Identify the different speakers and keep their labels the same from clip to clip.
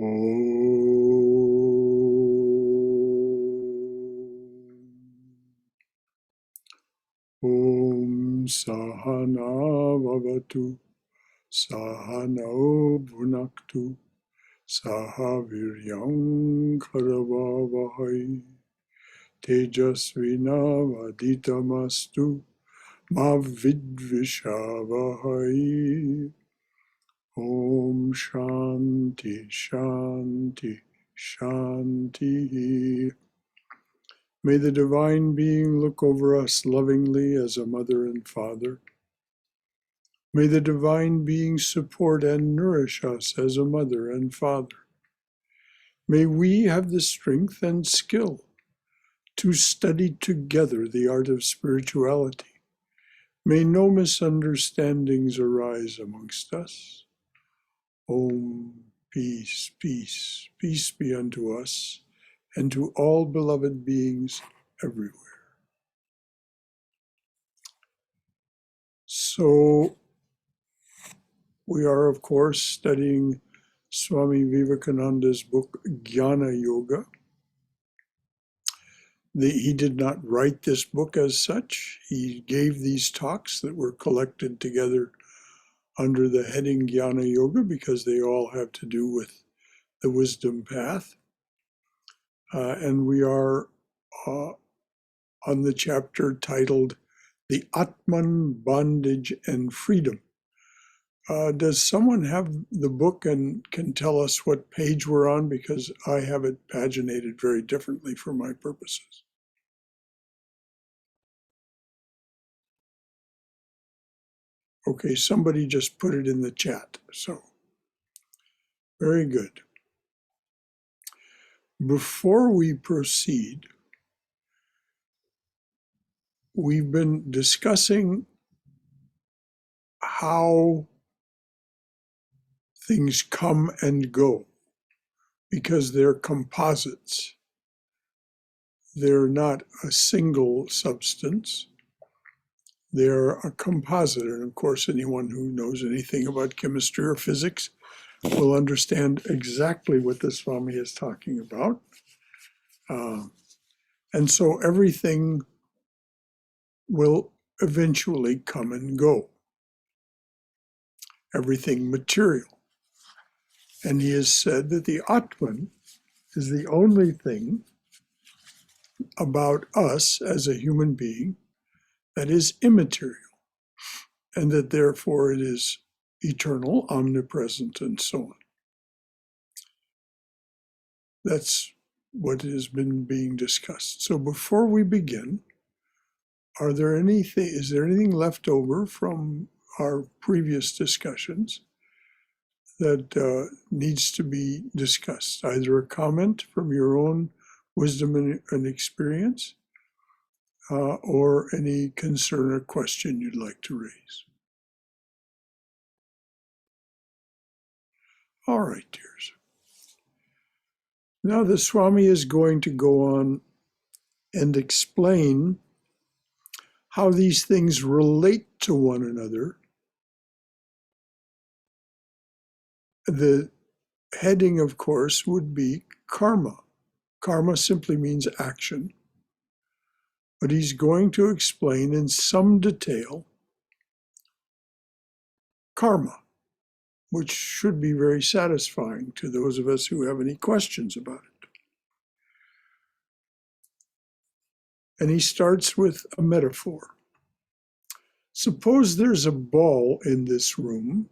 Speaker 1: Om Sahana Vavatu Sahano Bhunaktu Saha Viryam Karavavahai Tejasvina Vaditamastu Ma Vidvishavahai. Om Shanti Shanti Shanti. May the Divine Being look over us lovingly as a mother and father. May the Divine Being support and nourish us as a mother and father. May we have the strength and skill to study together the art of spirituality. May no misunderstandings arise amongst us. Om, peace, peace, peace be unto us and to all beloved beings everywhere. So, we are, of course, studying Swami Vivekananda's book, Jnana Yoga. He did not write this book as such. He gave these talks that were collected together under the heading Jnana Yoga because they all have to do with the wisdom path. And we are on the chapter titled The Atman, Bondage and Freedom. Does someone have the book and can tell us what page we're on? Because I have it paginated very differently for my purposes. Okay, somebody just put it in the chat. So, very good. Before we proceed, we've been discussing how things come and go because they're composites. They're not a single substance. They're a composite. And of course, anyone who knows anything about chemistry or physics will understand exactly what the Swami is talking about. And so everything will eventually come and go. Everything material. And he has said that the Atman is the only thing about us as a human being that is immaterial, and that therefore it is eternal, omnipresent, and so on. That's what has been being discussed. So before we begin, is there anything left over from our previous discussions that needs to be discussed? Either a comment from your own wisdom and experience, or any concern or question you'd like to raise. All right, dears. Now the Swami is going to go on and explain how these things relate to one another. The heading, of course, would be karma. Karma simply means action. But he's going to explain in some detail karma, which should be very satisfying to those of us who have any questions about it. And he starts with a metaphor. Suppose there's a ball in this room,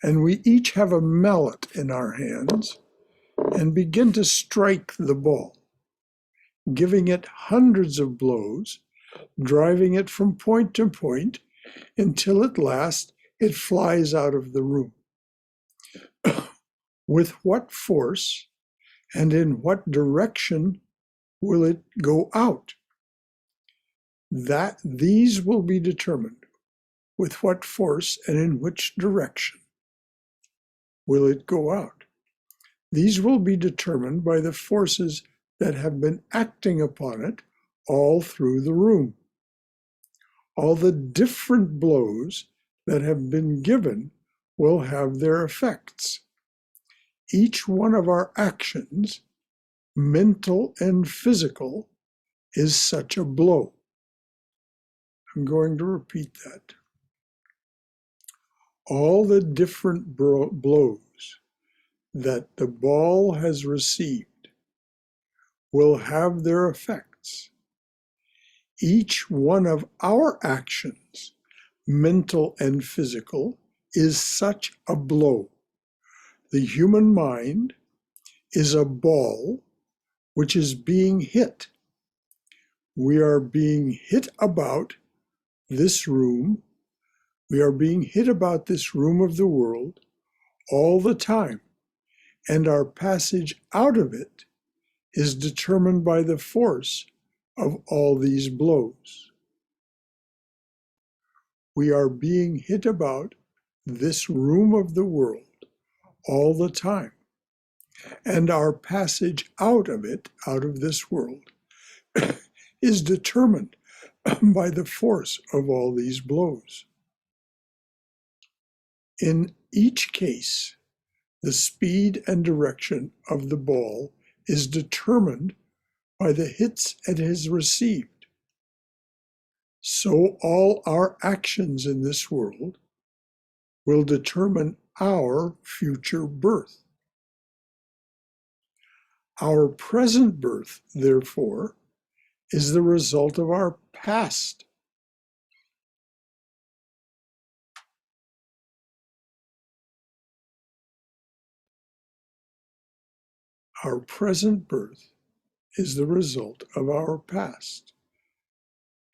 Speaker 1: and we each have a mallet in our hands and begin to strike the ball, giving it hundreds of blows, driving it from point to point until at last it flies out of the room. With what force and in what direction will it go out? These will be determined. With what force and in which direction will it go out? These will be determined by the forces that have been acting upon it all through the room. All the different blows that have been given will have their effects. Each one of our actions, mental and physical, is such a blow. I'm going to repeat that. All the different blows that the ball has received will have their effects. Each one of our actions, mental and physical, is such a blow. The human mind is a ball which is being hit. We are being hit about this room. We are being hit about this room of the world all the time, and our passage out of it is determined by the force of all these blows. We are being hit about this room of the world all the time, and our passage out of it, out of this world, is determined by the force of all these blows. In each case, the speed and direction of the ball is determined by the hits it has received. So all our actions in this world will determine our future birth. Our present birth, therefore, is the result of our past. Our present birth is the result of our past.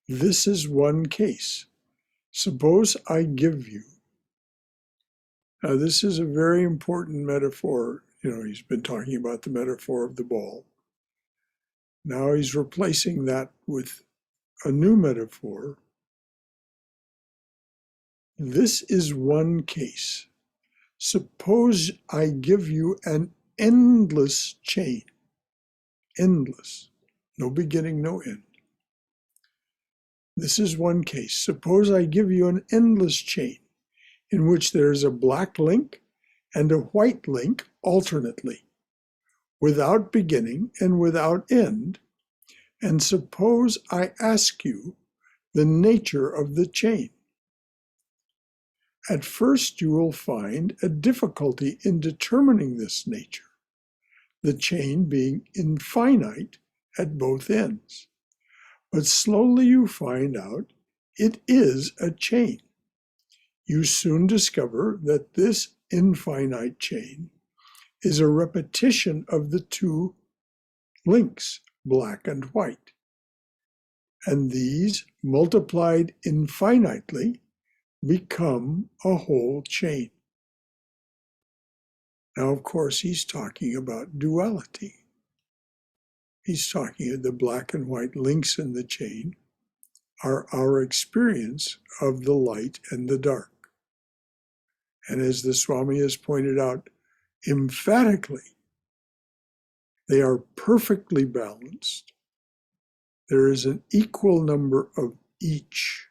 Speaker 1: This is one case. Suppose I give you. Now, this is a very important metaphor. He's been talking about the metaphor of the ball. Now he's replacing that with a new metaphor. This is one case. Suppose I give you an endless chain. Endless. No beginning, no end. This is one case. Suppose I give you an endless chain in which there is a black link and a white link alternately, without beginning and without end. And suppose I ask you the nature of the chain. At first, you will find a difficulty in determining this nature, the chain being infinite at both ends. But slowly you find out it is a chain. You soon discover that this infinite chain is a repetition of the two links, black and white. And these, multiplied infinitely, become a whole chain. Now, of course, he's talking about duality. He's talking about the black and white links in the chain are our experience of the light and the dark. And as the Swami has pointed out emphatically, they are perfectly balanced. There is an equal number of each,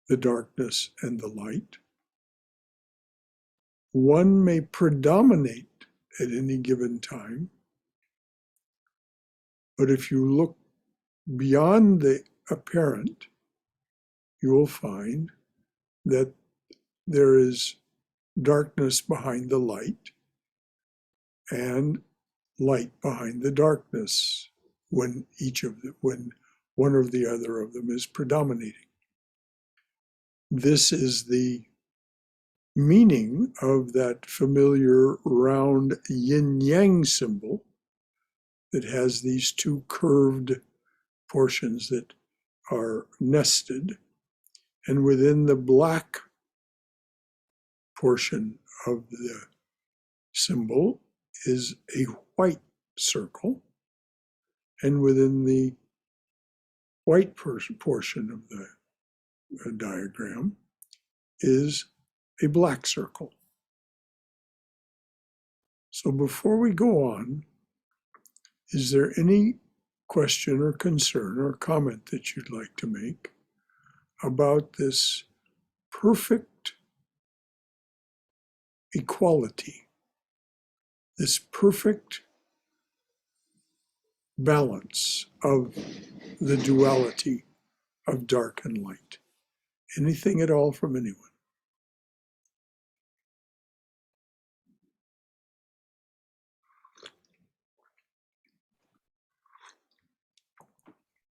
Speaker 1: the darkness and the light. One may predominate at any given time, but if you look beyond the apparent, you will find that there is darkness behind the light and light behind the darkness when one or the other of them is predominating. This is the meaning of that familiar round yin-yang symbol that has these two curved portions that are nested, and within the black portion of the symbol is a white circle, and within the white portion of the diagram is a black circle. So before we go on, is there any question or concern or comment that you'd like to make about this perfect equality, this perfect balance of the duality of dark and light. Anything at all from anyone?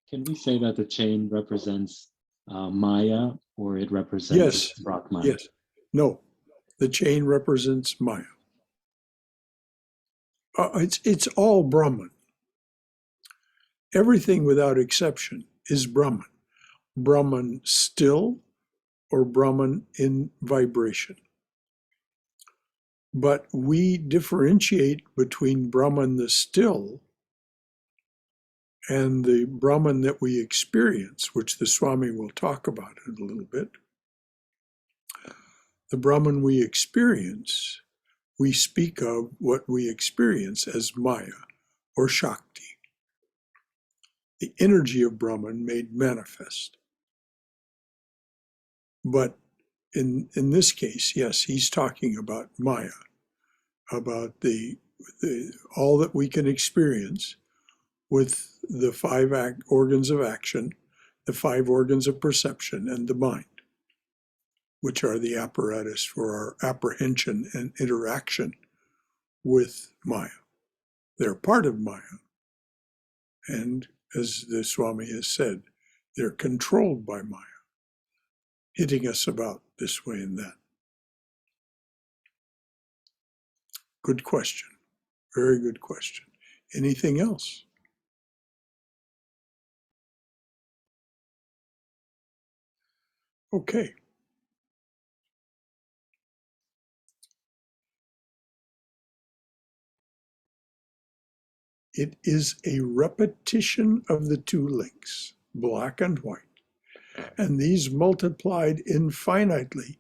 Speaker 2: Can we say that the chain represents Maya, or it represents
Speaker 1: Yes,
Speaker 2: Brahman?
Speaker 1: yes. No, the chain represents Maya. It's all Brahman. Everything without exception is Brahman. Brahman still or Brahman in vibration. But we differentiate between Brahman the still and the Brahman that we experience, which the Swami will talk about in a little bit. The Brahman we experience, we speak of what we experience as Maya or Shakti, the energy of Brahman made manifest. But in this case, yes, he's talking about Maya, about the all that we can experience with the five organs of action, the five organs of perception, and the mind, which are the apparatus for our apprehension and interaction with Maya. They're part of Maya. And as the Swami has said, they're controlled by Maya, hitting us about this way and that. Good question. Very good question. Anything else? Okay. It is a repetition of the two links, black and white. And these multiplied infinitely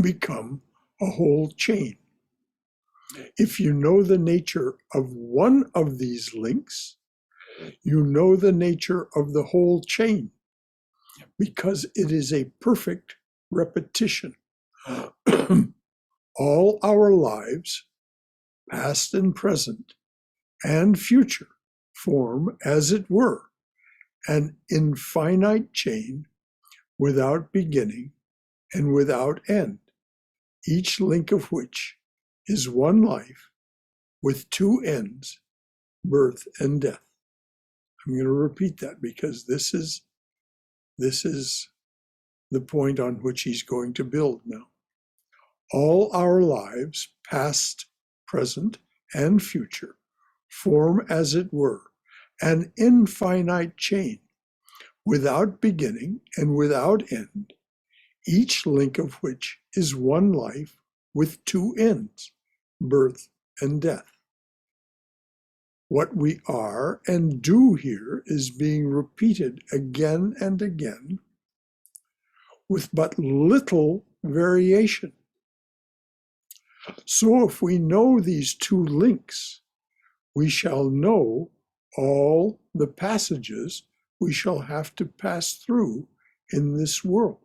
Speaker 1: become a whole chain. If you know the nature of one of these links, you know the nature of the whole chain, because it is a perfect repetition. All our lives, past and present, and future, form, as it were, an infinite chain without beginning and without end, each link of which is one life with two ends, birth and death. I'm going to repeat that because this is the point on which he's going to build now. All our lives, past, present, and future, form, as it were, an infinite chain without beginning and without end, each link of which is one life with two ends, birth and death. What we are and do here is being repeated again and again with but little variation. So if we know these two links, we shall know all the passages we shall have to pass through in this world.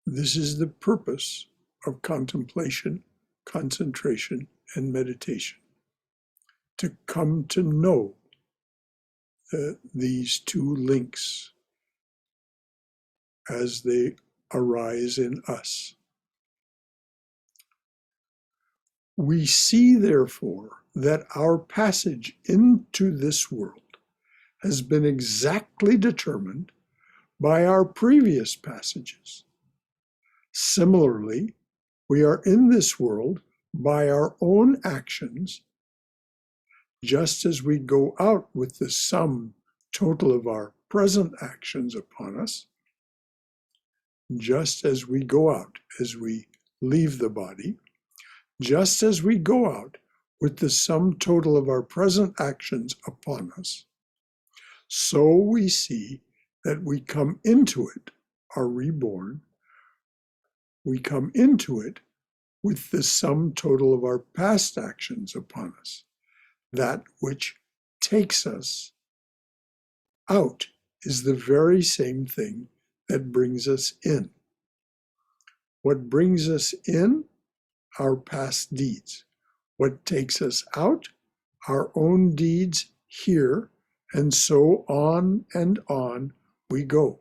Speaker 1: This is the purpose of contemplation, concentration, and meditation, to come to know these two links as they arise in us. We see, therefore, that our passage into this world has been exactly determined by our previous passages. Similarly, we are in this world by our own actions, just as we go out with the sum total of our present actions upon us, just as we go out, as we leave the body, just as we go out with the sum total of our present actions upon us, so we see that we come into it, are reborn, we come into it with the sum total of our past actions upon us. That which takes us out is the very same thing that brings us in. What brings us in? Our past deeds. What takes us out? Our own deeds here, and so on and on we go.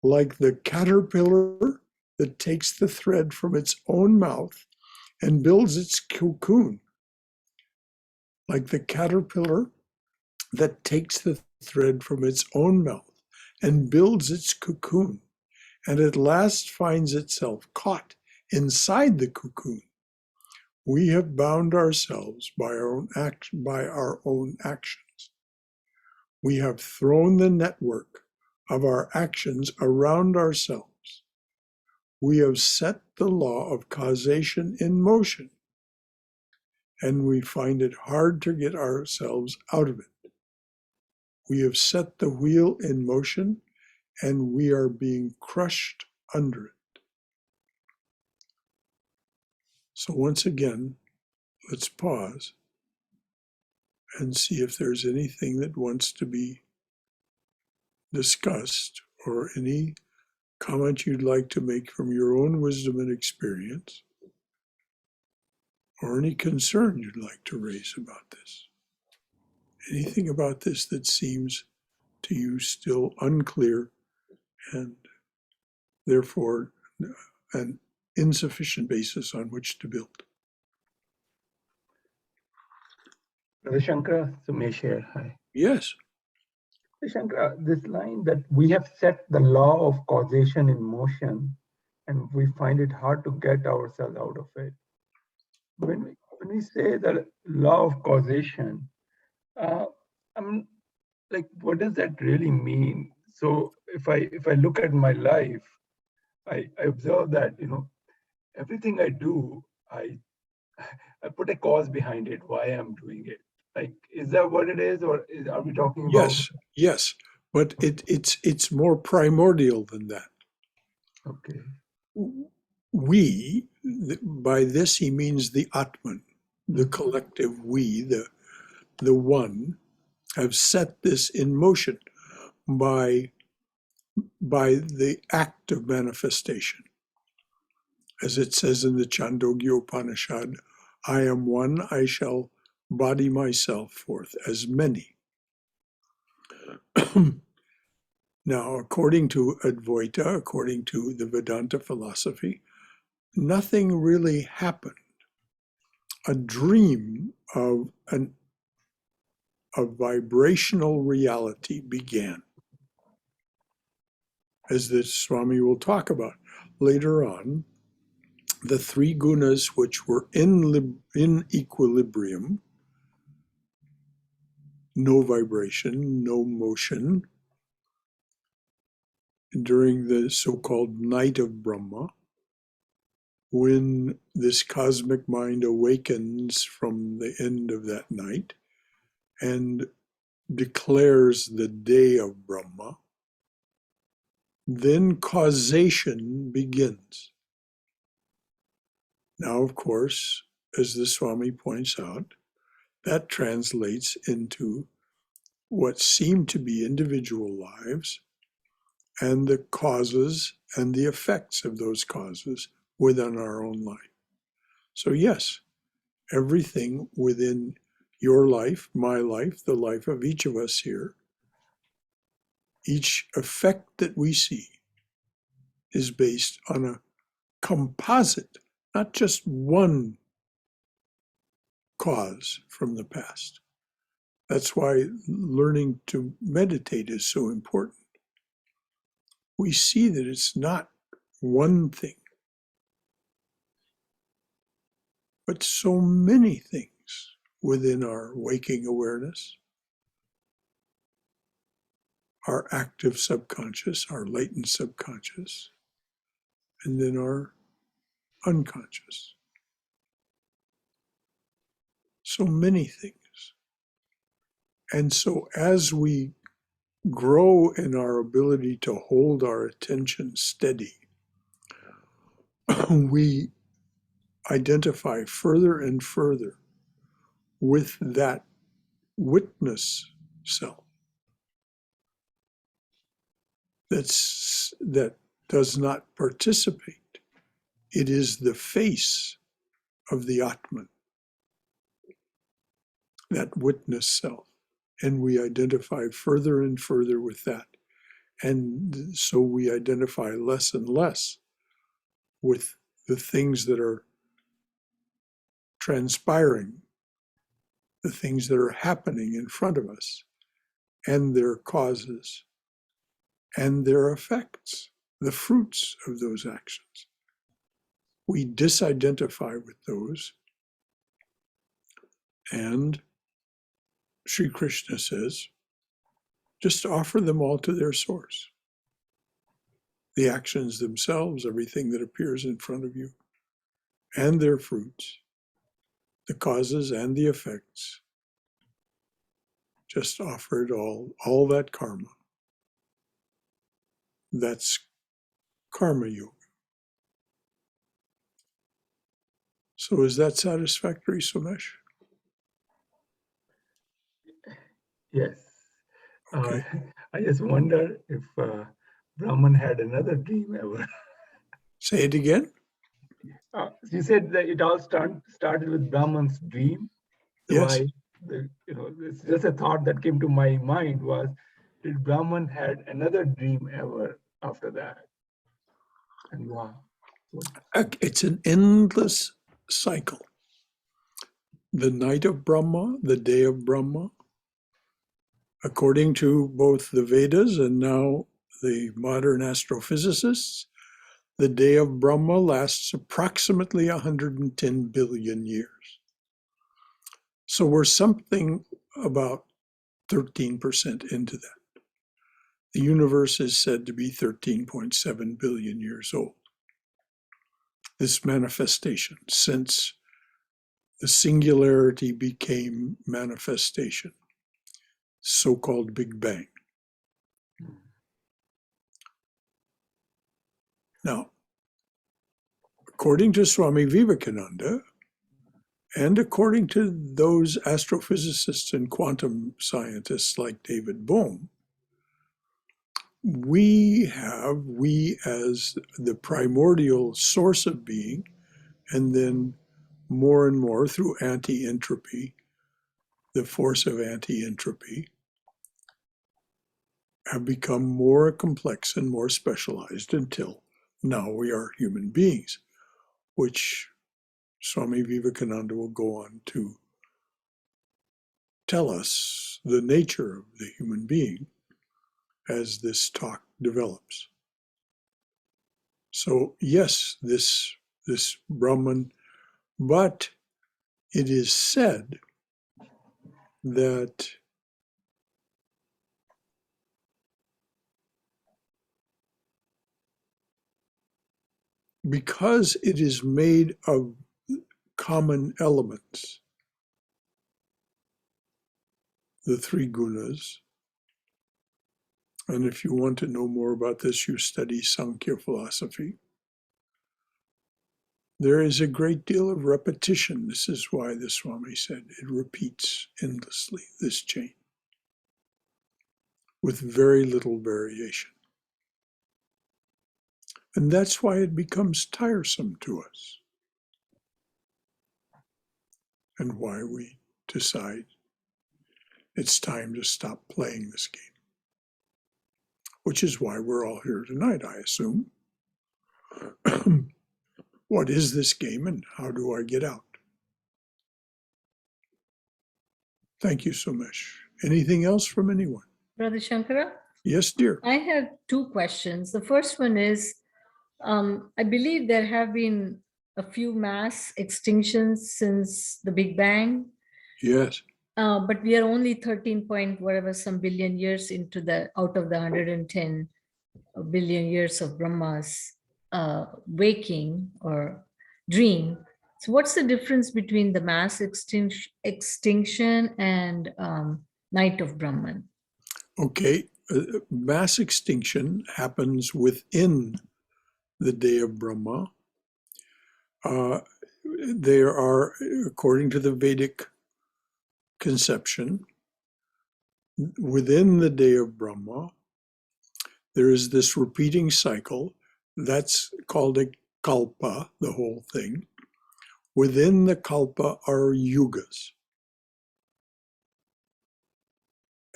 Speaker 1: Like the caterpillar that takes the thread from its own mouth and builds its cocoon. Like the caterpillar that takes the thread from its own mouth and builds its cocoon, and at last finds itself caught inside the cocoon. We have bound ourselves by our own actions. We have thrown the network of our actions around ourselves. We have set the law of causation in motion, and we find it hard to get ourselves out of it. We have set the wheel in motion, and we are being crushed under it. So once again, let's pause and see if there's anything that wants to be discussed or any comment you'd like to make from your own wisdom and experience, or any concern you'd like to raise about this. Anything about this that seems to you still unclear and therefore an insufficient basis on which to build.
Speaker 3: Shankara, Sumesh here. Hi.
Speaker 1: Yes.
Speaker 3: Shankara, this line that we have set the law of causation in motion and we find it hard to get ourselves out of it. When we say the law of causation, I'm like, what does that really mean? So if I look at my life, I observe that, everything I do, I put a cause behind it, why I'm doing it. Like, is that what it is, or are we talking about?
Speaker 1: Yes, but it's more primordial than that.
Speaker 3: Okay.
Speaker 1: We, by this he means the Atman, the collective we, the one, have set this in motion by the act of manifestation. As it says in the Chandogya Upanishad, I am one, I shall body myself forth as many. Now, according to Advaita, according to the Vedanta philosophy, nothing really happened. A dream of a vibrational reality began, as the Swami will talk about later on. The three gunas which were in equilibrium, no vibration, no motion, during the so-called night of Brahma, when this cosmic mind awakens from the end of that night and declares the day of Brahma, then causation begins. Now, of course, as the Swami points out, that translates into what seem to be individual lives and the causes and the effects of those causes within our own life. So yes, everything within your life, my life, the life of each of us here, each effect that we see is based on a composite, not just one cause from the past. That's why learning to meditate is so important. We see that it's not one thing, but so many things within our waking awareness, our active subconscious, our latent subconscious, and then our unconscious. So many things. And so as we grow in our ability to hold our attention steady, we identify further and further with that witness self that does not participate It is the face of the Atman, that witness self. And we identify further and further with that. And so we identify less and less with the things that are transpiring, the things that are happening in front of us, and their causes, and their effects, the fruits of those actions. We disidentify with those, and Sri Krishna says, just offer them all to their source. The actions themselves, everything that appears in front of you, and their fruits, the causes and the effects. Just offer it all that karma. That's karma yoga. So is that satisfactory, Somesh?
Speaker 3: Yes.
Speaker 1: Okay.
Speaker 3: I just wonder if Brahman had another dream ever.
Speaker 1: Say it again?
Speaker 3: You said that it all started with Brahman's dream. So
Speaker 1: Yes.
Speaker 3: it's just a thought that came to my mind was, did Brahman had another dream ever after that? And wow.
Speaker 1: It's an endless cycle. The night of Brahma, the day of Brahma, according to both the Vedas and now the modern astrophysicists, the day of Brahma lasts approximately 110 billion years. So we're something about 13% into that. The universe is said to be 13.7 billion years old. This manifestation, since the singularity became manifestation, so-called Big Bang. Now, according to Swami Vivekananda, and according to those astrophysicists and quantum scientists like David Bohm, we as the primordial source of being, and then more and more through anti-entropy, the force of anti-entropy, have become more complex and more specialized until now we are human beings, which Swami Vivekananda will go on to tell us the nature of the human being as this talk develops. So yes, this Brahman, but it is said that because it is made of common elements, the three gunas, and if you want to know more about this, you study Sankhya philosophy. There is a great deal of repetition. This is why the Swami said it repeats endlessly, this chain, with very little variation. And that's why it becomes tiresome to us, and why we decide it's time to stop playing this game. Which is why we're all here tonight, I assume. What is this game and how do I get out? Thank you so much. Anything else from anyone?
Speaker 4: Brother Shankara?
Speaker 1: Yes, dear.
Speaker 4: I have two questions. The first one is, I believe there have been a few mass extinctions since the Big Bang.
Speaker 1: Yes.
Speaker 4: But we are only 13 point whatever some billion years into out of the 110 billion years of Brahma's waking or dream. So what's the difference between the mass extinction and night of Brahman?
Speaker 1: Okay. Mass extinction happens within the day of Brahma. There are, according to the Vedic conception, within the day of Brahma, there is this repeating cycle that's called a kalpa, the whole thing. Within the kalpa are yugas.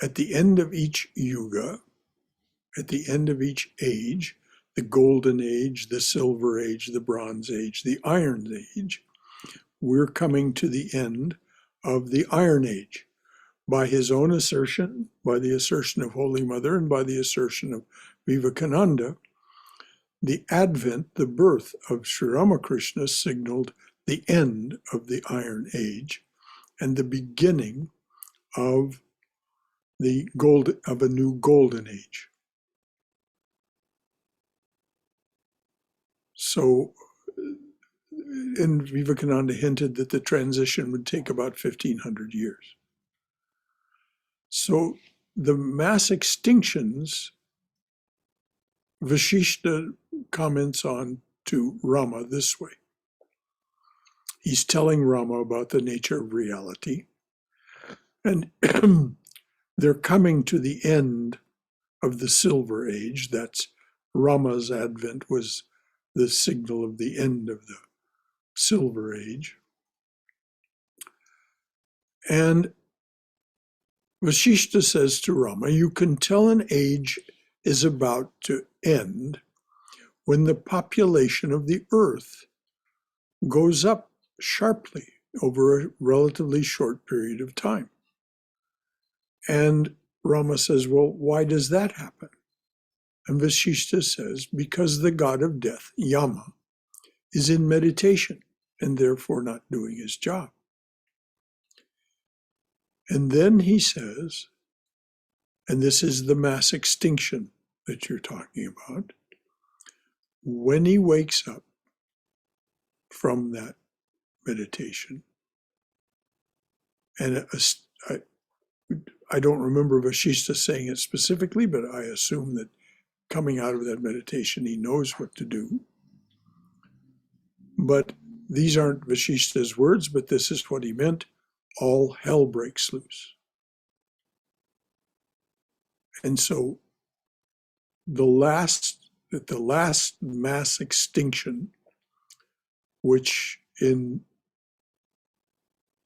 Speaker 1: At the end of each yuga, at the end of each age, the golden age, the silver age, the bronze age, the iron age, we're coming to the end of the iron age. By his own assertion, by the assertion of Holy Mother, and by the assertion of Vivekananda, the advent, the birth of Sri Ramakrishna signaled the end of the Iron Age and the beginning of a new golden age. So, and Vivekananda hinted that the transition would take about 1,500 years. So the mass extinctions, Vashishta comments on to Rama this way. He's telling Rama about the nature of reality. And they're coming to the end of the Silver Age. That's Rama's advent was the signal of the end of the Silver Age. And Vashishta says to Rama, you can tell an age is about to end when the population of the earth goes up sharply over a relatively short period of time. And Rama says, well, why does that happen? And Vashishta says, because the god of death, Yama, is in meditation and therefore not doing his job. And then he says, and this is the mass extinction that you're talking about, when he wakes up from that meditation, and I don't remember Vashishta saying it specifically, but I assume that coming out of that meditation, he knows what to do. But these aren't Vashishta's words, but this is what he meant. All hell breaks loose. And so the last mass extinction, which in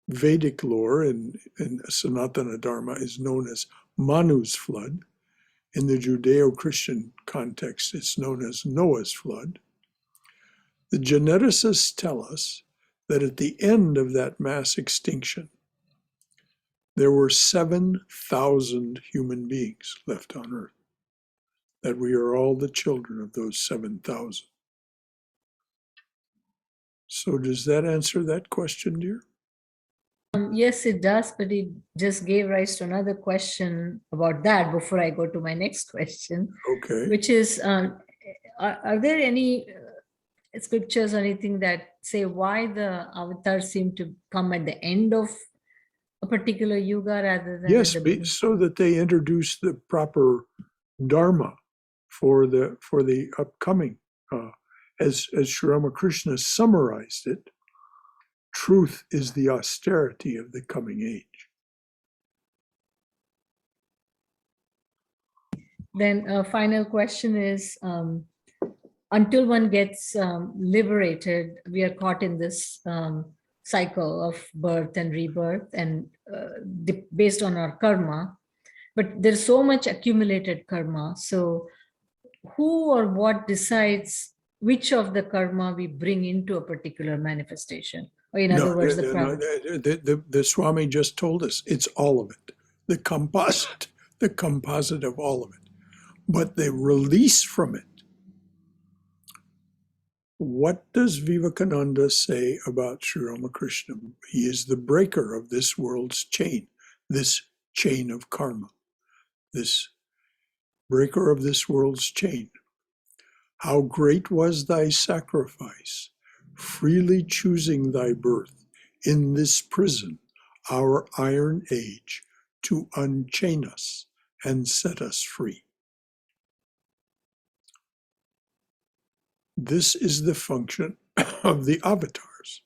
Speaker 1: Vedic lore and Sanatana Dharma is known as Manu's flood. In the Judeo-Christian context, it's known as Noah's flood. The geneticists tell us that at the end of that mass extinction, there were 7,000 human beings left on Earth, that we are all the children of those 7,000. So does that answer that question, dear?
Speaker 4: Yes, it does, but it just gave rise to another question about that before I go to my next question.
Speaker 1: Okay.
Speaker 4: Which is, are there any scriptures or anything that say why the avatars seem to come at the end of a particular yuga rather than
Speaker 1: Yes,
Speaker 4: at the beginning?
Speaker 1: so that they introduce the proper dharma for the upcoming. As Sri Ramakrishna summarized it, truth is the austerity of the coming age.
Speaker 4: Then a final question is, until one gets liberated, we are caught in this cycle of birth and rebirth and based on our karma. But there's so much accumulated karma. So who or what decides which of the karma we bring into a particular manifestation? Or in other words,
Speaker 1: the Swami just told us it's all of it, the composite of all of it. But the release from it. What does Vivekananda say about Sri Ramakrishna? He is the breaker of this world's chain, this chain of karma, this breaker of this world's chain. How great was thy sacrifice, freely choosing thy birth in this prison, our iron age, to unchain us and set us free. This is the function of the avatars,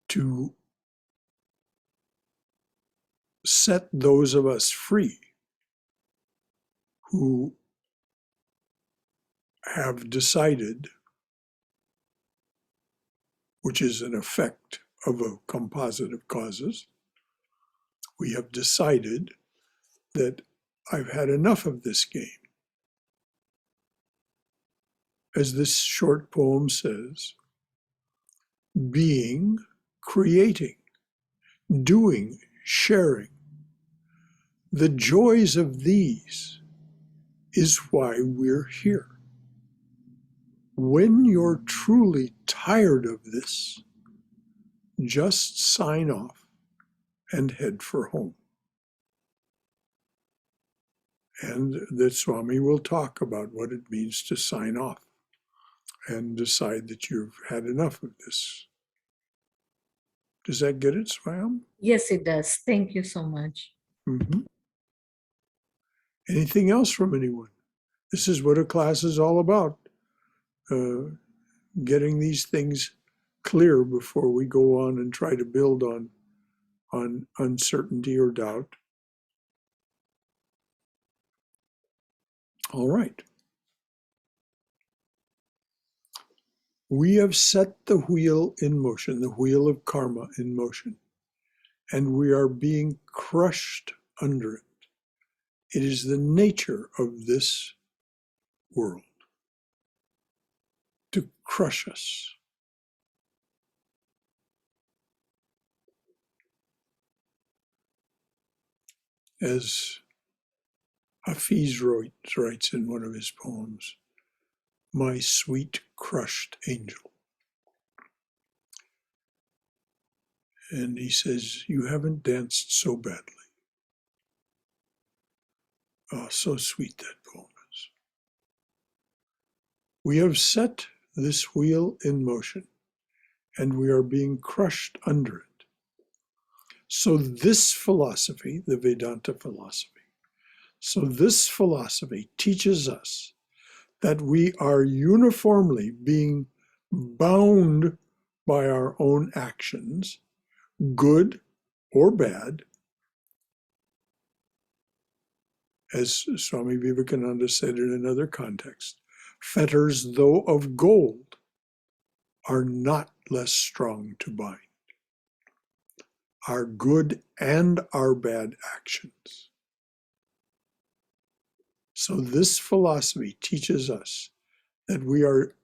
Speaker 1: to set those of us free who have decided, which is an effect of a composite of causes, we have decided that I've had enough of this game. As this short poem says, being, creating, doing, sharing, the joys of these is why we're here. When you're truly tired of this, just sign off and head for home. And that Swami will talk about what it means to sign off and decide that you've had enough of this. Does that get it, Swam?
Speaker 4: Yes, it does. Thank you so much.
Speaker 1: Mm-hmm. Anything else from anyone? This is what a class is all about. Getting these things clear before we go on and try to build on uncertainty or doubt. All right. We have set the wheel in motion, the wheel of karma in motion, and we are being crushed under it. It is the nature of this world to crush us. As Hafiz writes in one of his poems, my sweet crushed angel. And he says, you haven't danced so badly. Oh, so sweet that poem is. We have set this wheel in motion, and we are being crushed under it. So this philosophy, the Vedanta philosophy, so this philosophy teaches us that we are uniformly being bound by our own actions, good or bad. As Swami Vivekananda said in another context, fetters though of gold are not less strong to bind. Our good and our bad actions. So this philosophy teaches us that we are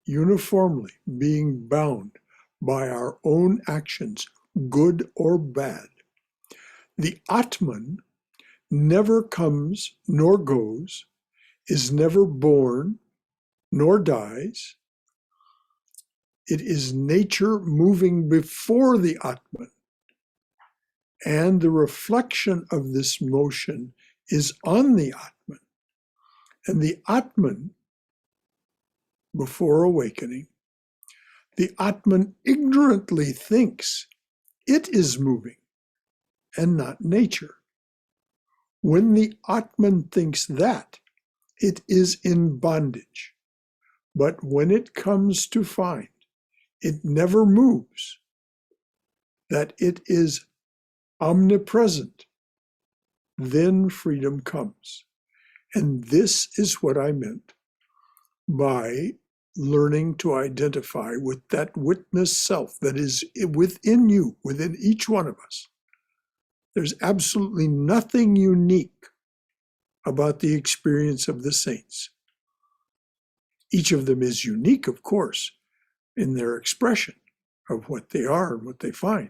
Speaker 1: uniformly being bound by our own actions, good or bad. The Atman never comes nor goes, is never born nor dies. It is nature moving before the Atman, and the reflection of this motion is on the Atman. And the Atman, before awakening, the Atman ignorantly thinks it is moving and not nature. When the Atman thinks that, it is in bondage. But when it comes to find it never moves, that it is omnipresent, then freedom comes. And this is what I meant by learning to identify with that witness self that is within you, within each one of us. There's absolutely nothing unique about the experience of the saints. Each of them is unique, of course, in their expression of what they are and what they find.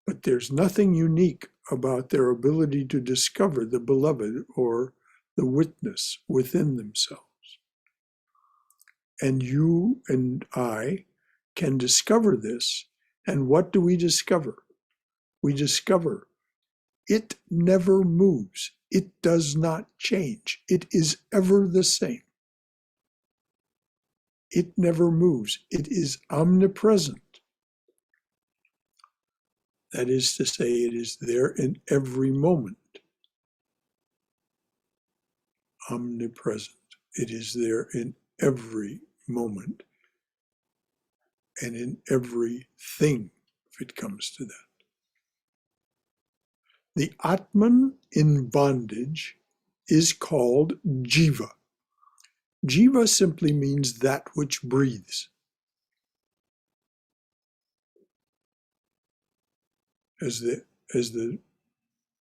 Speaker 1: But there's nothing unique about their ability to discover the beloved or the witness within themselves. And you and I can discover this. And what do we discover? We discover it never moves. It does not change. It is ever the same. It never moves. It is omnipresent. That is to say, it is there in every moment. Omnipresent. It is there in every moment and in everything, if it comes to that. The Atman in bondage is called jiva. Jiva simply means that which breathes. As the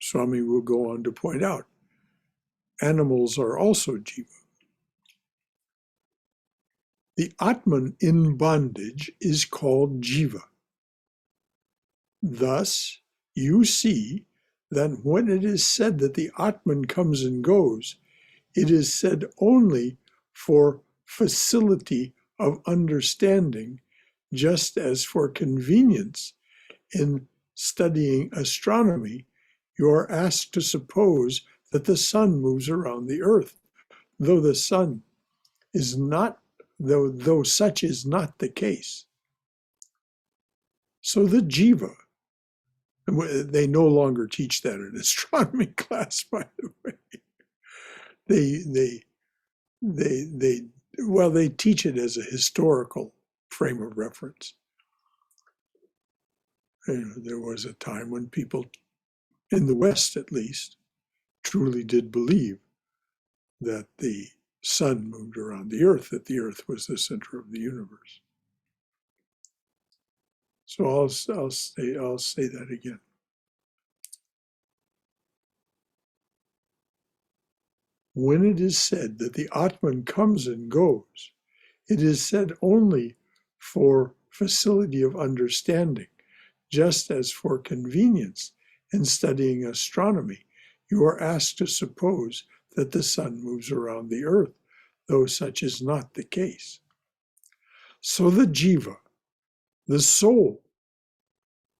Speaker 1: Swami will go on to point out, animals are also jiva. The Atman in bondage is called jiva. Thus, you see that when it is said that the Atman comes and goes, it is said only for facility of understanding, just as for convenience in studying astronomy, you are asked to suppose that the sun moves around the earth, though the sun is not, though such is not the case. So the jiva, they no longer teach that in astronomy class, by the way. They teach it as a historical frame of reference. There was a time when people, in the West at least, truly did believe that the sun moved around the earth, that the earth was the center of the universe. So I'll say that again. When it is said that the Atman comes and goes, it is said only for facility of understanding, just as for convenience in studying astronomy, you are asked to suppose that the sun moves around the earth, though such is not the case. So the jiva, the soul,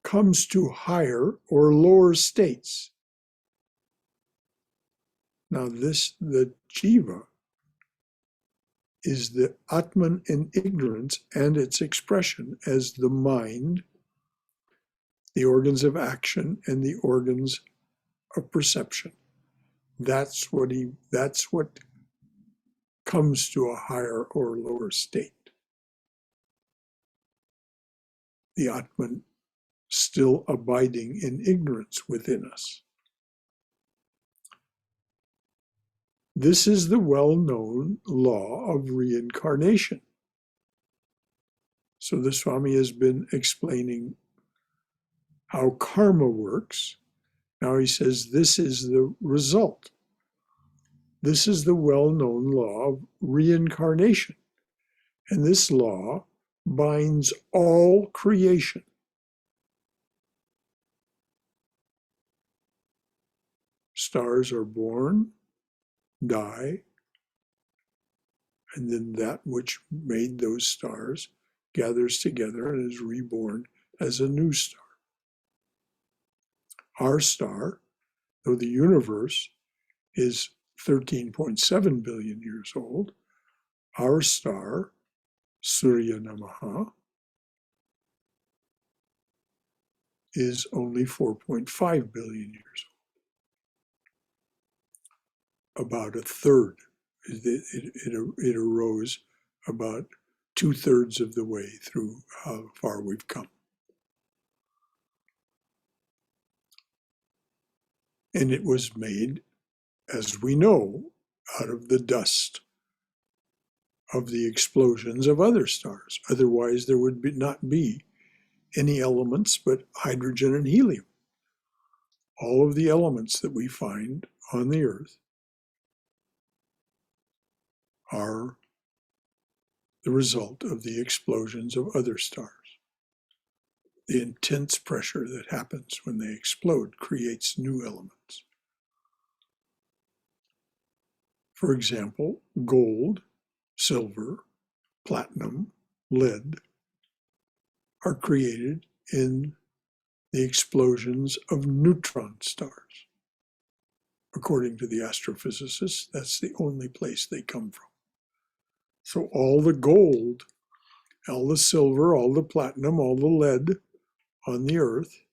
Speaker 1: comes to higher or lower states. Now the jiva is the Atman in ignorance and its expression as the mind, the organs of action, and the organs of perception. That's what comes to a higher or lower state. The Atman still abiding in ignorance within us. This is the well-known law of reincarnation. So the Swami has been explaining how karma works. Now he says this is the result. This is the well-known law of reincarnation. And this law binds all creation. Stars are born, die, and then that which made those stars gathers together and is reborn as a new star. Our star, though the universe is 13.7 billion years old, our star, Surya Namaha, is only 4.5 billion years old. About a third. It arose about 2/3 of the way through how far we've come. And it was made, as we know, out of the dust of the explosions of other stars. Otherwise, there would not be any elements but hydrogen and helium. All of the elements that we find on the earth are the result of the explosions of other stars. The intense pressure that happens when they explode creates new elements. For example, gold, silver, platinum, lead are created in the explosions of neutron stars. According to the astrophysicists, that's the only place they come from. So all the gold, all the silver, all the platinum, all the lead on the earth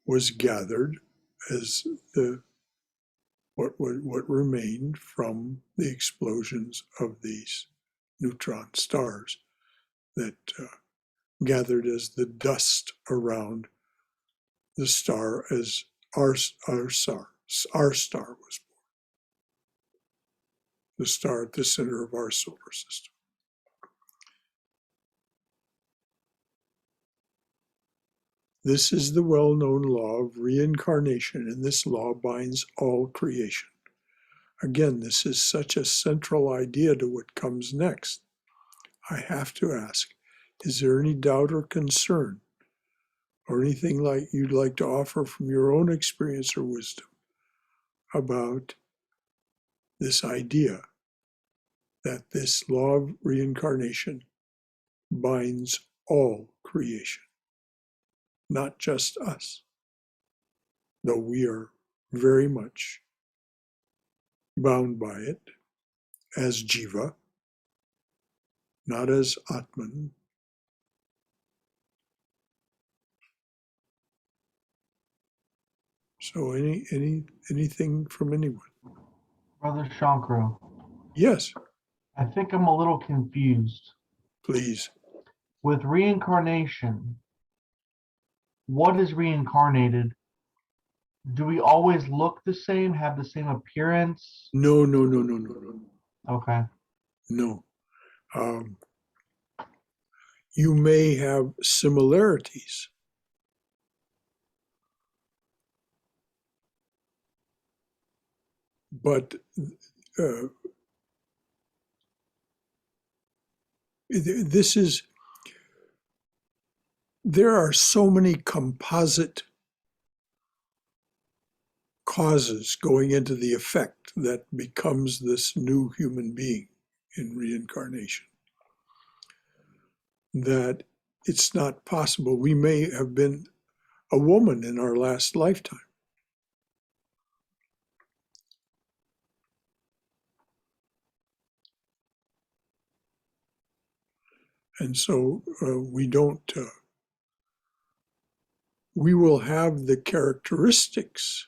Speaker 1: was gathered as what remained from the explosions of these neutron stars that gathered as the dust around the star as our star was born. The star at the center of our solar system. This is the well-known law of reincarnation, and this law binds all creation. Again, this is such a central idea to what comes next. I have to ask, is there any doubt or concern or anything like you'd like to offer from your own experience or wisdom about this idea that this law of reincarnation binds all creation, not just us, though we are very much bound by it as jiva, not as atman. So anything from anyone?
Speaker 5: Brother Shankara,
Speaker 1: Yes,
Speaker 5: I think I'm a little confused.
Speaker 1: please.
Speaker 5: With reincarnation, what is reincarnated? Do we always look the same, have the same appearance?
Speaker 1: No.
Speaker 5: Okay.
Speaker 1: No. You may have similarities. But there are so many composite causes going into the effect that becomes this new human being in reincarnation that it's not possible. We may have been a woman in our last lifetime. And so we will have the characteristics.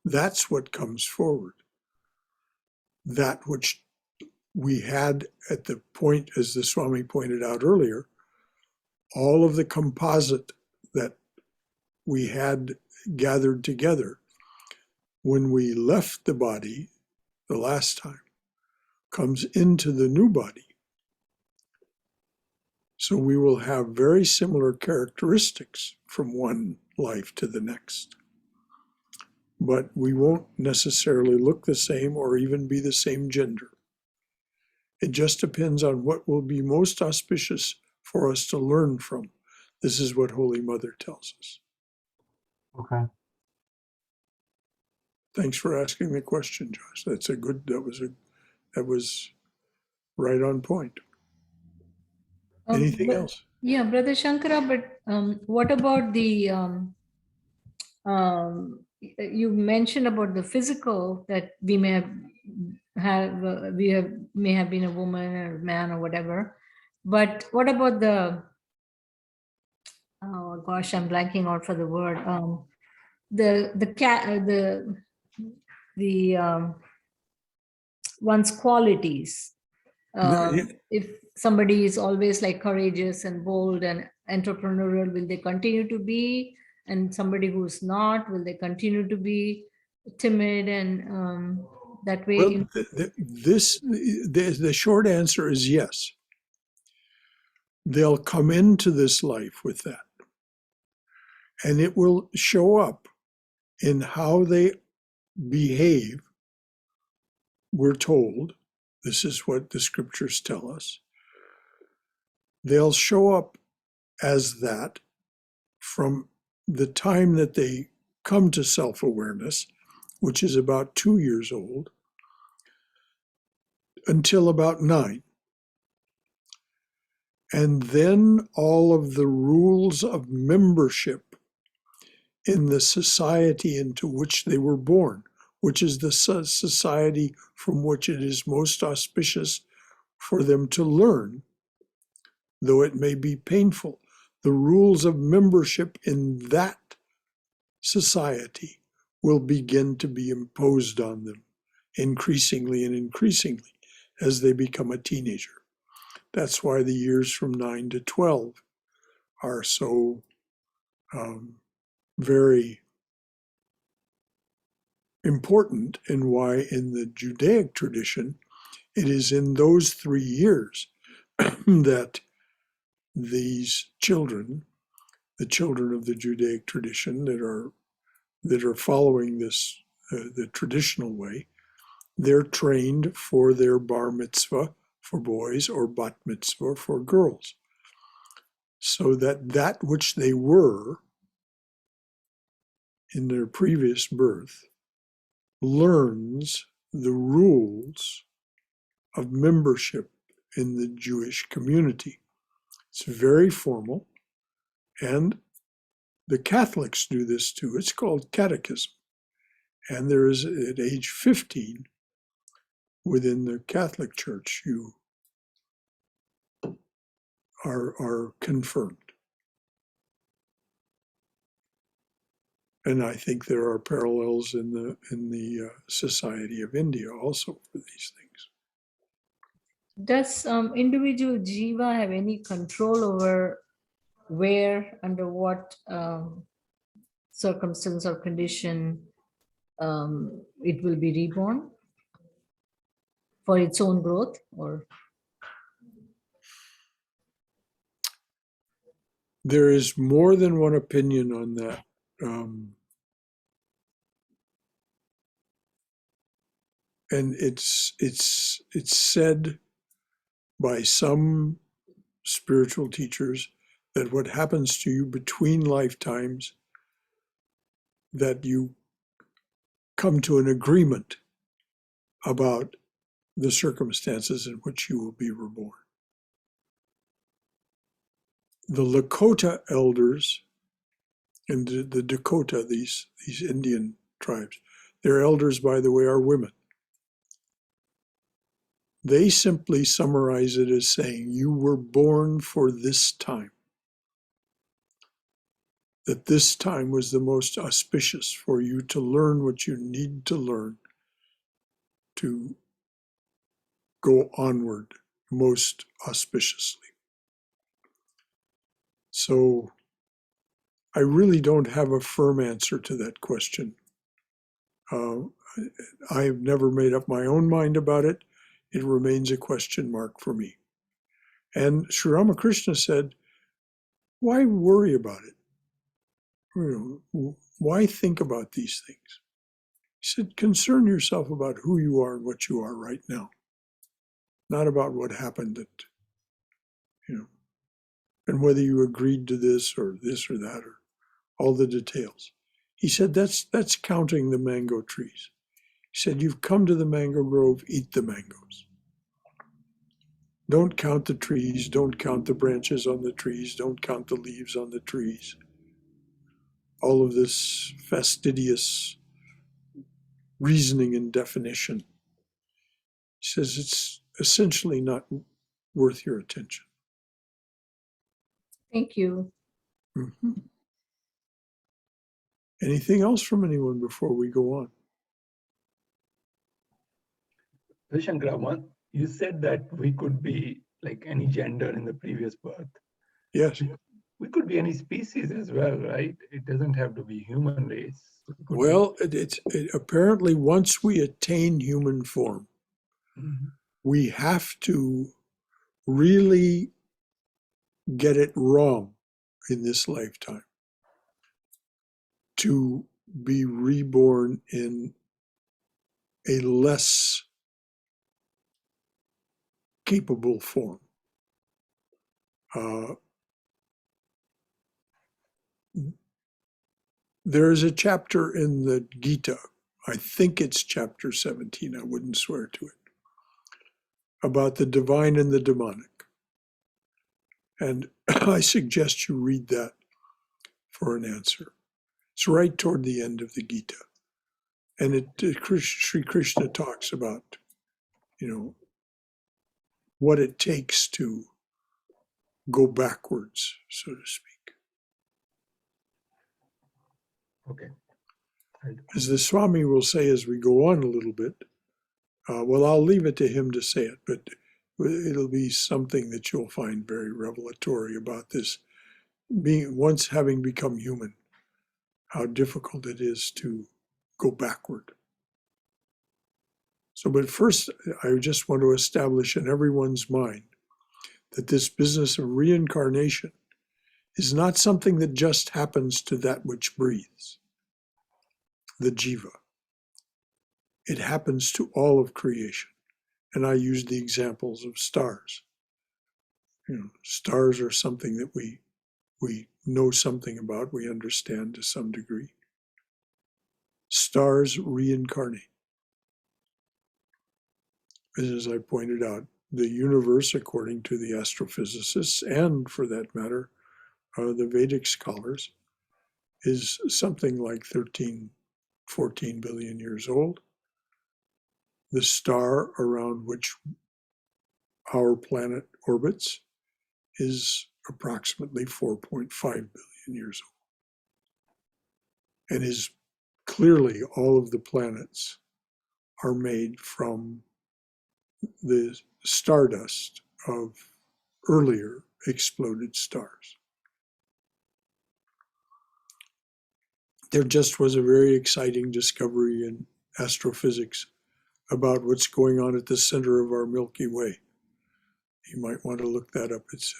Speaker 1: That's what comes forward. That which we had at the point, as the Swami pointed out earlier, all of the composite that we had gathered together when we left the body the last time comes into the new body. So we will have very similar characteristics from one life to the next. But we won't necessarily look the same or even be the same gender. It just depends on what will be most auspicious for us to learn from. This is what Holy Mother tells us.
Speaker 5: Okay.
Speaker 1: Thanks for asking the question, Josh. That was right on point. Anything
Speaker 4: But-
Speaker 1: else?
Speaker 4: Yeah, Brother Shankara, but what about the, you mentioned about the physical, that we may have been a woman or a man or whatever. But what about the, oh gosh, I'm blanking out for the word. One's qualities. If somebody is always like courageous and bold and entrepreneurial, will they continue to be? And somebody who's not, will they continue to be timid and that way?
Speaker 1: Well, the short answer is yes. They'll come into this life with that. And it will show up in how they behave. We're told, this is what the scriptures tell us. They'll show up as that from the time that they come to self-awareness, which is about 2 years old, until about 9. And then all of the rules of membership in the society into which they were born, which is the society from which it is most auspicious for them to learn, though it may be painful. The rules of membership in that society will begin to be imposed on them increasingly and increasingly as they become a teenager. That's why the years from 9 to 12 are so very important and why in the Judaic tradition, it is in those 3 years that these children, the children of the Judaic tradition that are following this, the traditional way, they're trained for their bar mitzvah for boys or bat mitzvah for girls. So that which they were in their previous birth learns the rules of membership in the Jewish community. It's very formal, and the Catholics do this too. It's called catechism. And there is, at age 15, within the Catholic Church, you are confirmed. And I think there are parallels in the Society of India also for these things.
Speaker 4: Does individual jiva have any control over where, under what circumstance or condition it will be reborn for its own growth? Or
Speaker 1: there is more than one opinion on that. And it's said by some spiritual teachers that what happens to you between lifetimes, that you come to an agreement about the circumstances in which you will be reborn. The Lakota elders in the Dakota, these Indian tribes, their elders, by the way, are women. They simply summarize it as saying, you were born for this time. That this time was the most auspicious for you to learn what you need to learn to go onward most auspiciously. So I really don't have a firm answer to that question. I've never made up my own mind about it. It remains a question mark for me. And Sri Ramakrishna said, why worry about it? You know, why think about these things? He said, concern yourself about who you are and what you are right now, not about what happened and whether you agreed to this or that or all the details. He said, that's counting the mango trees. He said, you've come to the mango grove, eat the mangoes. Don't count the trees, don't count the branches on the trees, don't count the leaves on the trees. All of this fastidious reasoning and definition. He says it's essentially not worth your attention.
Speaker 4: thank you.
Speaker 1: Mm-hmm. Anything else from anyone before we go on?
Speaker 3: Shankara, you said that we could be like any gender in the previous birth.
Speaker 1: Yes.
Speaker 3: We could be any species as well, right? It doesn't have to be human race.
Speaker 1: Well, it apparently once we attain human form, we have to really get it wrong in this lifetime to be reborn in a less capable form. There is a chapter in the Gita, I think it's chapter 17, I wouldn't swear to it, about the divine and the demonic. And I suggest you read that for an answer. It's right toward the end of the Gita. And Sri Krishna talks about, what it takes to go backwards, so to speak.
Speaker 3: Okay.
Speaker 1: As the Swami will say as we go on a little bit, well, I'll leave it to him to say it, but it'll be something that you'll find very revelatory about this, once having become human, how difficult it is to go backward. So, but first, I just want to establish in everyone's mind that this business of reincarnation is not something that just happens to that which breathes, the jiva. It happens to all of creation. And I used the examples of stars. Stars are something that we know something about, we understand to some degree. Stars reincarnate. As I pointed out, the universe, according to the astrophysicists, and for that matter, the Vedic scholars, is something like 13, 14 billion years old. The star around which our planet orbits is approximately 4.5 billion years old. And is clearly all of the planets are made from the stardust of earlier exploded stars. There just was a very exciting discovery in astrophysics about what's going on at the center of our Milky Way. You might want to look that up. It's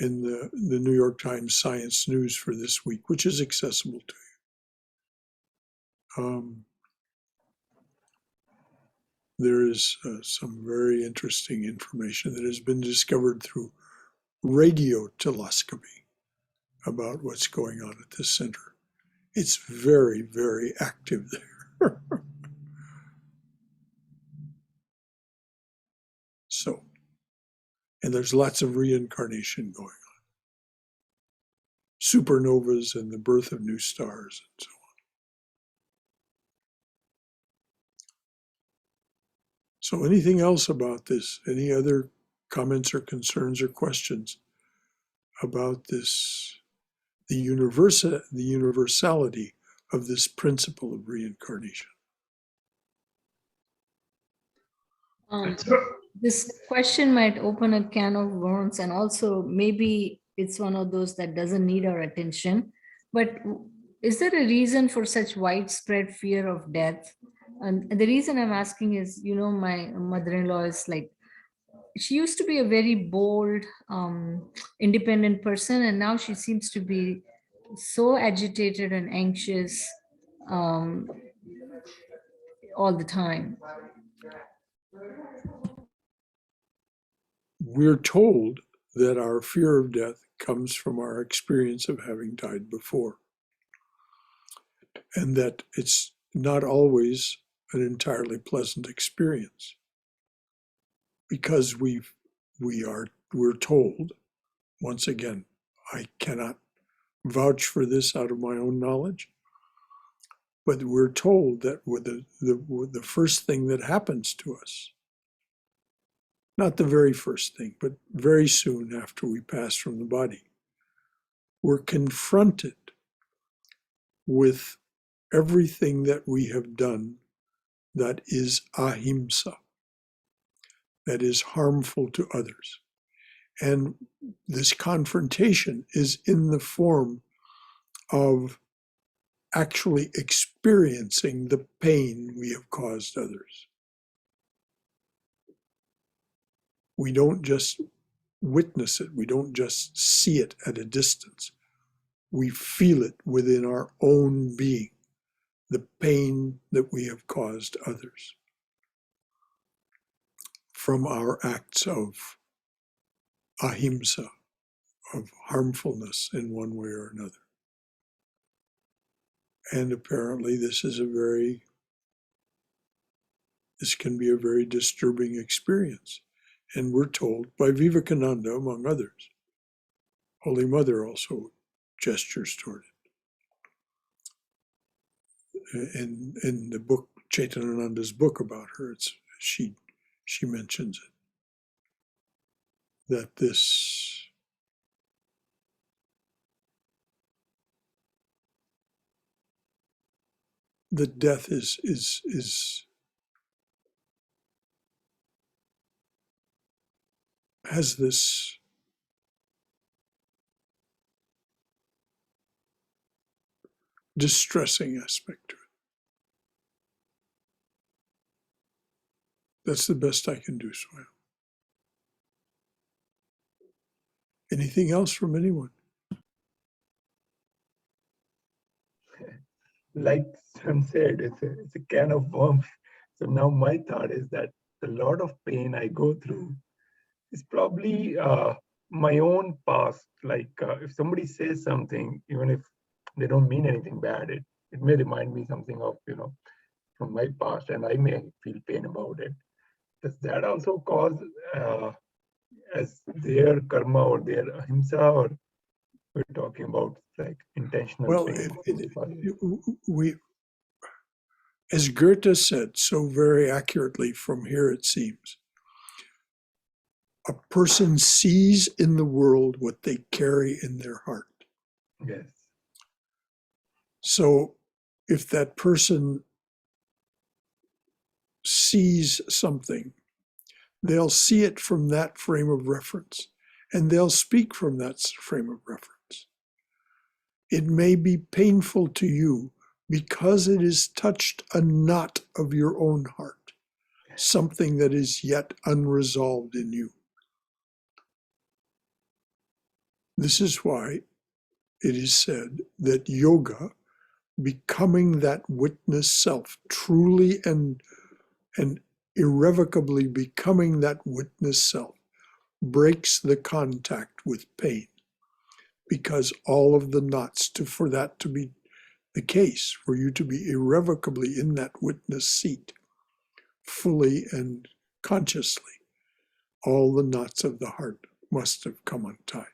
Speaker 1: in the New York Times Science News for this week, which is accessible to you. There is some very interesting information that has been discovered through radio telescopy about what's going on at the center. It's very, very active there. So, and there's lots of reincarnation going on. Supernovas and the birth of new stars and so on. So anything else about this? Any other comments or concerns or questions about this, the universality of this principle of reincarnation?
Speaker 4: This question might open a can of worms, and also maybe it's one of those that doesn't need our attention. But is there a reason for such widespread fear of death? And the reason I'm asking is, my mother-in-law is like, she used to be a very bold, independent person, and now she seems to be so agitated and anxious all the time.
Speaker 1: We're told that our fear of death comes from our experience of having died before, and that it's not always an entirely pleasant experience, because we're told, once again, I cannot vouch for this out of my own knowledge, but we're told that with the first thing that happens to us, not the very first thing, but very soon after we pass from the body, we're confronted with everything that we have done that is ahimsa, that is harmful to others. And this confrontation is in the form of actually experiencing the pain we have caused others. We don't just witness it, we don't just see it at a distance. We feel it within our own being, the pain that we have caused others from our acts of ahimsa, of harmfulness in one way or another. And apparently this can be a very disturbing experience. And we're told by Vivekananda, among others. Holy Mother also gestures toward it. In the book, Chaitananda's book about her, she mentions it. That death has this distressing aspect to it. That's the best I can do, Swami. Anything else from anyone?
Speaker 3: Like Sam said, it's a can of worms. So now my thought is that the lot of pain I go through is probably my own past. Like if somebody says something, even if they don't mean anything bad, it may remind me something of, from my past, and I may feel pain about it. Does that also cause as their karma or their ahimsa, or we're talking about like intentional
Speaker 1: Well,
Speaker 3: pain?
Speaker 1: we, as Goethe said so very accurately, from here it seems, a person sees in the world what they carry in their heart.
Speaker 3: Yes.
Speaker 1: So if that person sees something, they'll see it from that frame of reference, and they'll speak from that frame of reference. It may be painful to you because it has touched a knot of your own heart, something that is yet unresolved in you. This is why it is said that yoga, becoming that witness self, truly and irrevocably becoming that witness self, breaks the contact with pain, because all of the knots for that to be the case, for you to be irrevocably in that witness seat, fully and consciously, all the knots of the heart must have come untied.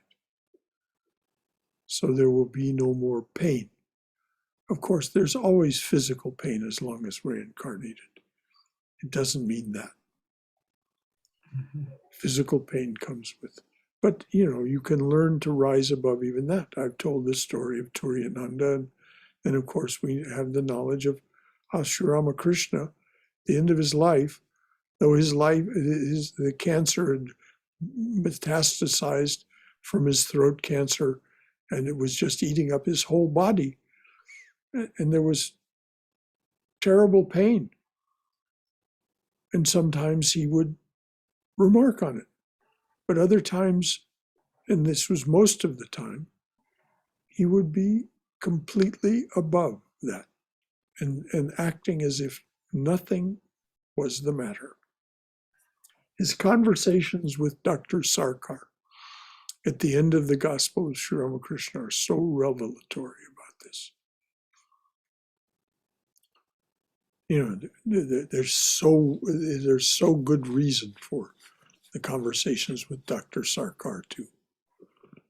Speaker 1: So there will be no more pain. Of course, there's always physical pain as long as we're incarnated. It doesn't mean that. Physical pain comes with, but you can learn to rise above even that. I've told the story of Turiyananda, and of course we have the knowledge of how Sri Ramakrishna, the end of his life, though the cancer had metastasized from his throat cancer, and it was just eating up his whole body, and there was terrible pain. And sometimes he would remark on it. But other times, and this was most of the time, he would be completely above that and acting as if nothing was the matter. His conversations with Dr. Sarkar at the end of the Gospel of Sri Ramakrishna are so revelatory about this. There's so good reason for the conversations with Dr. Sarkar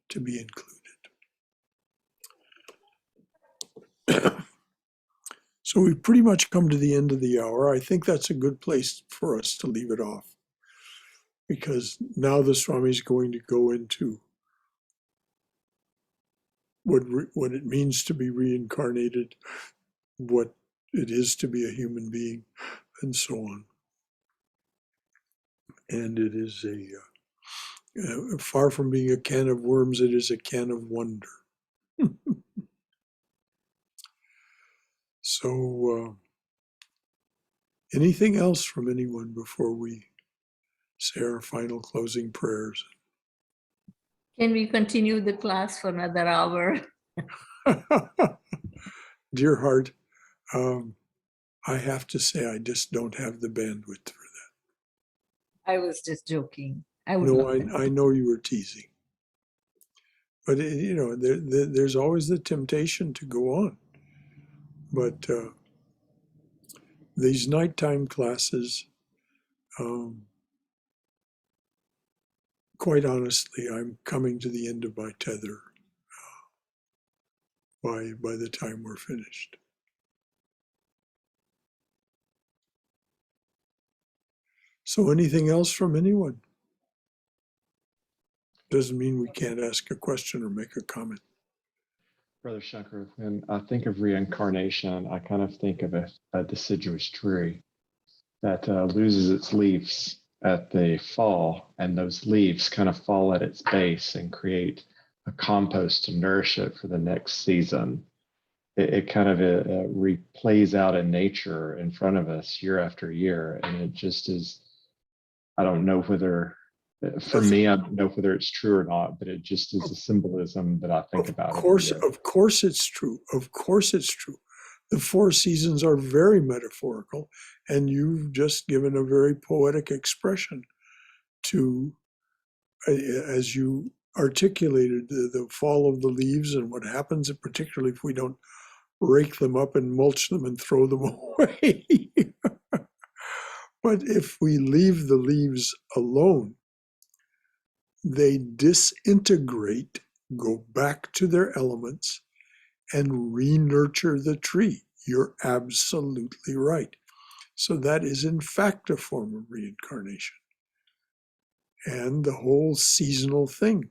Speaker 1: to be included. So we've pretty much come to the end of the hour. I think that's a good place for us to leave it off, because now the Swami is going to go into what it means to be reincarnated, what it is to be a human being, and so on. And it is far from being a can of worms, it is a can of wonder. So, anything else from anyone before we say our final closing prayers?
Speaker 4: Can we continue the class for another hour?
Speaker 1: Dear heart, I have to say I just don't have the bandwidth for that.
Speaker 4: I was just joking. I would
Speaker 1: No,
Speaker 4: love that.
Speaker 1: I know you were teasing. But, there's always the temptation to go on. But these nighttime classes, quite honestly, I'm coming to the end of my tether by the time we're finished. So anything else from anyone? Doesn't mean we can't ask a question or make a comment.
Speaker 2: Brother Shankara, when I think of reincarnation, I kind of think of a deciduous tree that loses its leaves at the fall, and those leaves kind of fall at its base and create a compost to nourish it for the next season. It kind of plays out in nature in front of us year after year, and it just is I don't know whether, for me, I don't know whether it's true or not, but it just is a symbolism that I think about every day.
Speaker 1: Of course it's true. Of course it's true. The four seasons are very metaphorical, and you've just given a very poetic expression to, as you articulated, the fall of the leaves and what happens, particularly if we don't rake them up and mulch them and throw them away. But if we leave the leaves alone, they disintegrate, go back to their elements, and re-nurture the tree. You're absolutely right. So that is in fact a form of reincarnation. And the whole seasonal thing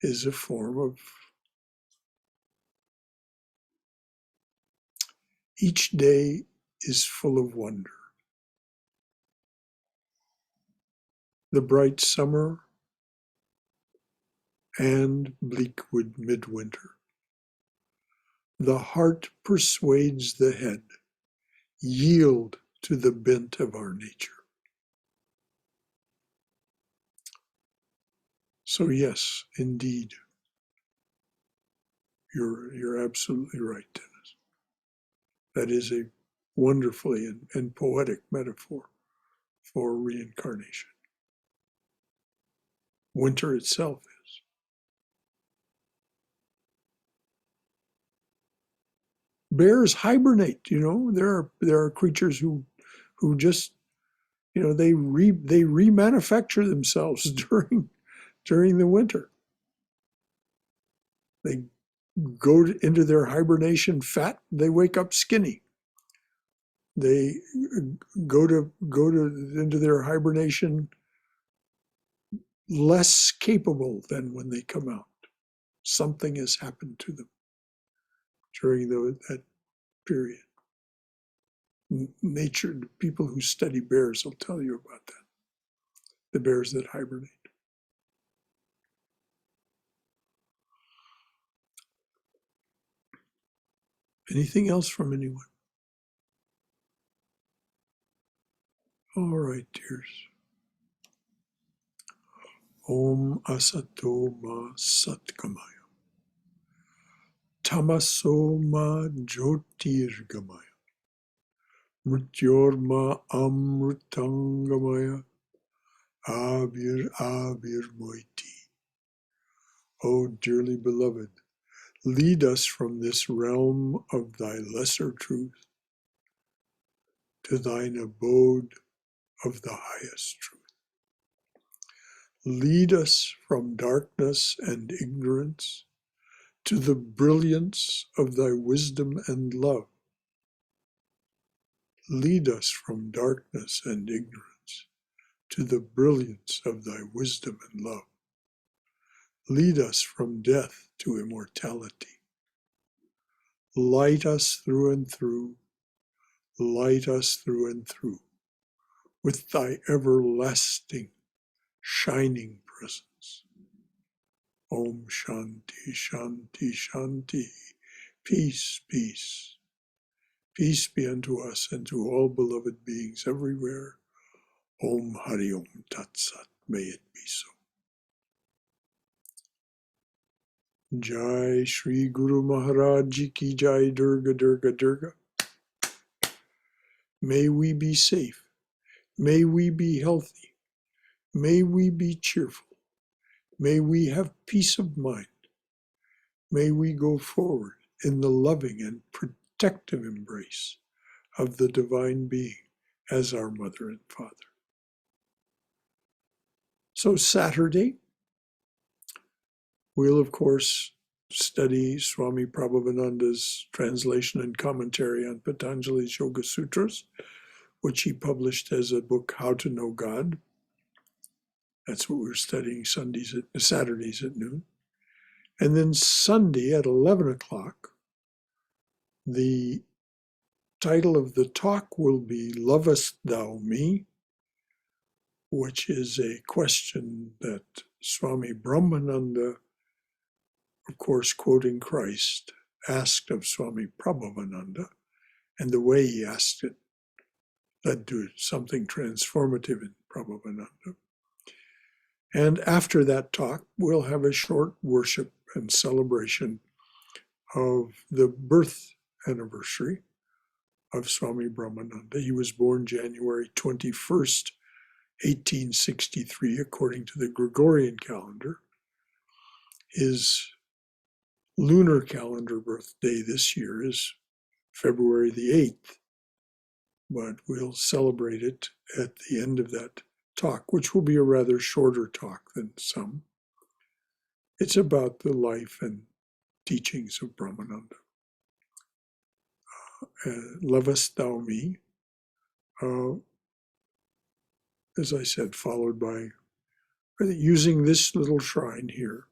Speaker 1: is a form of, each day is full of wonder. The bright summer and bleak midwinter. The heart persuades the head, yield to the bent of our nature. So yes, indeed, you're absolutely right, Dennis. That is a wonderfully and poetic metaphor for reincarnation. Winter itself is. Bears hibernate, there are creatures who just, they remanufacture themselves during the winter. They go into their hibernation fat, they wake up skinny. They go into their hibernation less capable than when they come out. Something has happened to them during that period. Nature, people who study bears will tell you about that. The bears that hibernate. Anything else from anyone? All right, dears. Om Asato Ma Satkamaya. Tamaso Ma Jyotirgamaya. Mrityorma Amrutangamaya. Avir Moiti. O dearly beloved, lead us from this realm of thy lesser truth to thine abode of the highest truth. Lead us from darkness and ignorance to the brilliance of thy wisdom and love. Lead us from darkness and ignorance to the brilliance of thy wisdom and love. Lead us from death to immortality. Light us through and through. Light us through and through with thy everlasting, shining presence. Om Shanti, Shanti, Shanti. Peace, peace. Peace be unto us and to all beloved beings everywhere. Om Hari Om Tat Sat. May it be so. Jai Shri Guru Maharaj Ji Ki Jai. Durga, Durga, Durga. May we be safe. May we be healthy. May we be cheerful. May we have peace of mind. May we go forward in the loving and protective embrace of the Divine Being as our Mother and Father. So Saturday, we'll of course study Swami Prabhupananda's translation and commentary on Patanjali's Yoga Sutras, which he published as a book, How to Know God. That's what we're studying Saturdays at noon. And then Sunday at 11 o'clock, the title of the talk will be Lovest Thou Me?, which is a question that Swami Brahmananda, of course quoting Christ, asked of Swami Prabhupada, and the way he asked it led to something transformative in Brahmananda. And after that talk, we'll have a short worship and celebration of the birth anniversary of Swami Brahmananda. He was born January 21st, 1863, according to the Gregorian calendar. His lunar calendar birthday this year is February the 8th, but we'll celebrate it at the end of that talk, which will be a rather shorter talk than some. It's about the life and teachings of Brahmananda. Lovest thou me? As I said, followed by using this little shrine here,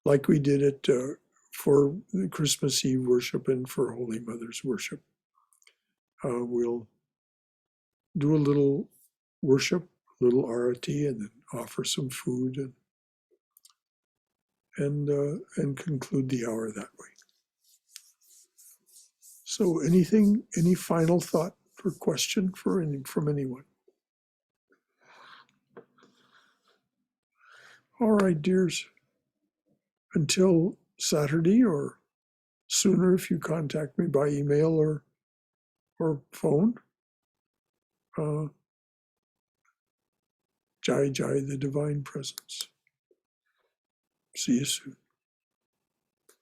Speaker 1: like we did it for the Christmas Eve worship and for Holy Mother's worship. We'll do a little worship, a little arati, and then offer some food and conclude the hour that way. So any final thought or question from anyone? All right, dears. Until Saturday or sooner if you contact me by email or phone. Jai Jai, the Divine Presence. See you soon.